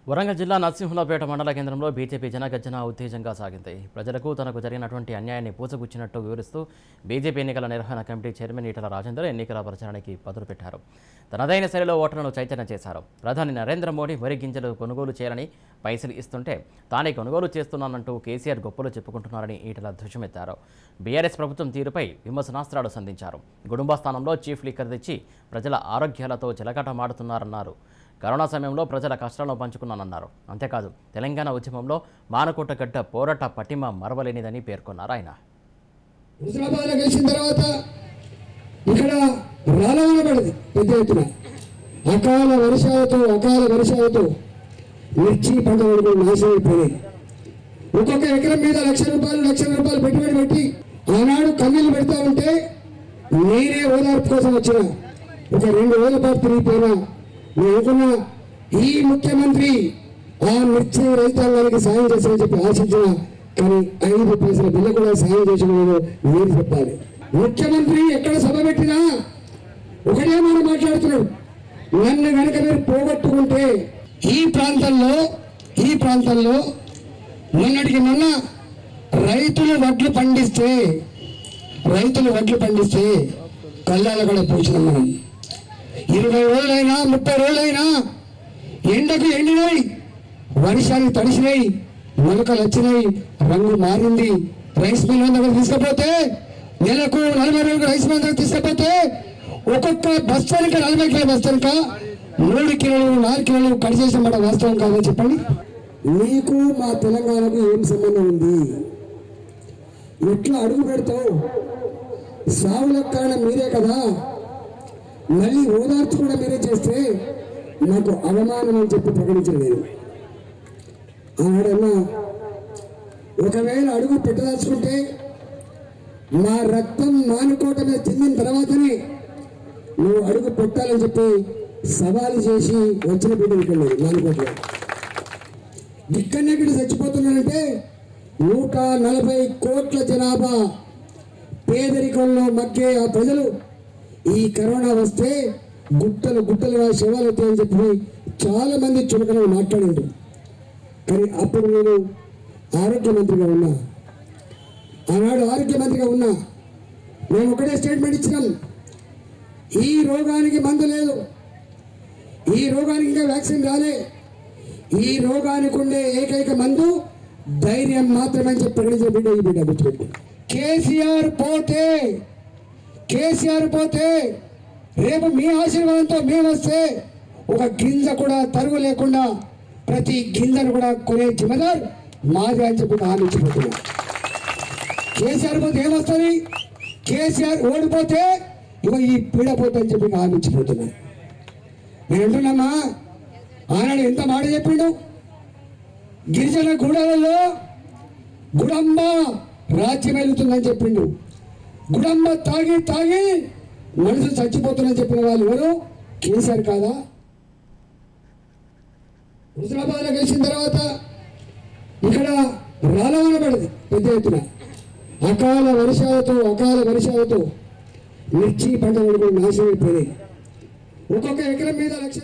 వరంగల్ జిల్లా నరసింహులపేట మండల కేంద్రంలో బీజేపీ జనగర్జన ఉత్తేజంగా సాగింది. ప్రజలకు తనకు జరిగినటువంటి అన్యాయాన్ని పూసగుచ్చినట్టు వివరిస్తూ బీజేపీ ఎన్నికల నిర్వహణ కమిటీ చైర్మన్ ఈటల రాజేందర్ ఎన్నికల ప్రచారానికి పదులు పెట్టారు. తనదైన శైలిలో ఓటర్లను చైతన్యం చేశారు. ప్రధాని నరేంద్ర మోడీ వరి గింజలు కొనుగోలు చేయాలని పైసలు ఇస్తుంటే తానే కొనుగోలు చేస్తున్నానంటూ కేసీఆర్ గొప్పలు చెప్పుకుంటున్నారని ఈటల ధ్వజమెత్తారు. బీఆర్ఎస్ ప్రభుత్వం తీరుపై విమర్శనాస్త్రాలు సంధించారు. గుడుంబా స్థానంలో చీఫ్ లిక్కర్ తెచ్చి ప్రజల ఆరోగ్యాలతో చిలకటమాడుతున్నారన్నారు. కరోనా సమయంలో ప్రజల కష్టాలను పంచుకున్నానన్నారు. అంతేకాదు తెలంగాణ ఉద్యమంలో మానకోటగడ్డ పోరాట పటిమ మరవలేనిదని పేర్కొన్నారు. ఆయన హుజరాబాద్ గెలిచిన తర్వాత ఇక్కడ రాలవన పడింది పెద్ద ఎత్తున అకాల వర్షాలతో మిర్చి పంట నాశనం అయిపోయినాయి. ఒక్కొక్క ఎకరం మీద లక్షల రూపాయలు పెట్టుబడి పెట్టి ఆనాడు కన్నీళ్ళు పెడతా ఉంటే నేనే ఓదార్పు కోసం వచ్చిన ఒక 2 రోజుల పాటు తిరిగిపోయినా నేను అనుకున్న ఈ ముఖ్యమంత్రి ఆ మిర్చి రైతాంగానికి సాయం చేస్తారని చెప్పి ఆశించిన, కానీ 5 పైసల బిల్లు కూడా సాయం చేసిన మీరు చెప్పాలి. ముఖ్యమంత్రి ఎక్కడ సభ పెట్టినా ఒకటే మాట మాట్లాడుతున్నాడు, నన్ను కనుక మీరు పోగొట్టుకుంటే ఈ ప్రాంతంలో మొన్నటికి మొన్న రైతులు వడ్లు పండిస్తే కళ్ళాల కూడా పూసినాం మనం. 20 రోజులైనా 30 రోజులైనా ఎండకు ఎండినాయి, వర్షానికి తడిసినాయి, మొలకలు వచ్చినాయి, రంగు మారింది. రైస్ మిల్ దగ్గర తీసుకపోతే నెలకు 40 రోజులు రైస్ మిల్ దగ్గర తీసుకపోతే ఒక్కొక్క బస్తానిక 40 కిలో బస్తానిక 3 కిలోలు 4 కిలోలు కట్ చేసిన మాట వాస్తవం కాదని చెప్పండి. మీకు మా తెలంగాణకు ఏం సంబంధం ఉంది? ఎట్లా అడుగు పెడతావు? సావులకు కారణం మీరే కదా, మళ్ళీ ఓదార్పు కూడా మీరే చేస్తే నాకు అవమానం అని చెప్పి ప్రకటించలేదు. నేను ఆడన్నా ఒకవేళ అడుగు పెట్టదలుచుకుంటే మా రక్తం మానుకోట మీద తిందిన తర్వాతనే నువ్వు అడుగు పెట్టాలని చెప్పి సవాలు చేసి వచ్చిన బిడ్డ ఇక్కడ మానుకోట ఇక్కడనే ఇక్కడ చచ్చిపోతున్నానంటే 140 కోట్ల జనాభా పేదరికంలో మగ్గే ఆ ప్రజలు ఈ కరోనా వస్తే గుట్టలుగా శవాలు అవుతాయని చెప్పి చాలా మంది చులకనలు మాట్లాడిండు. కానీ అప్పుడు నేను ఆనాడు ఆరోగ్య మంత్రిగా ఉన్నా మేము ఒకటే స్టేట్మెంట్ ఇచ్చినాం, ఈ రోగానికి మందు లేదు, ఈ రోగానికి ఇంకా వ్యాక్సిన్ రాలే, ఈ రోగానికి ఉండే ఏకైక మందు ధైర్యం మాత్రమే చెప్పి ప్రకటించిన బిడ్డ ఈ బిడ్డ గుర్తుపెట్టు. కేసీఆర్ పోతే రేపు మీ ఆశీర్వాదంతో మేము వస్తే ఒక గింజ కూడా తరుగు లేకుండా ప్రతి గింజను కూడా కొనే జిమ్మదార్ మాది అని చెప్పి హామీ ఇచ్చిపోతున్నాం. కేసీఆర్ పోతే ఏమొస్తుంది? కేసీఆర్ ఓడిపోతే ఇక ఈ పీడపోతే అని చెప్పి హామీ ఇచ్చిపోతున్నాం. నేను అంటున్నామా, ఆనాడు ఎంత మాట చెప్పిండు, గిరిజన గూడాలలో గుడంబ రాజ్యం వెళ్తుందని చెప్పిండు. గుడంబ తాగి మనుషులు చచ్చిపోతున్నారని చెప్పిన వాళ్ళు ఎవరు? కేసీఆర్ కాదా? హుజరాబాద్ గెలిచిన తర్వాత ఇక్కడ రాలవన పడింది పెద్ద ఎత్తున అకాల వర్షాలతో మిర్చి పంట నాశనం అయిపోయినాయి. ఒక్కొక్క ఎకరం మీద లక్ష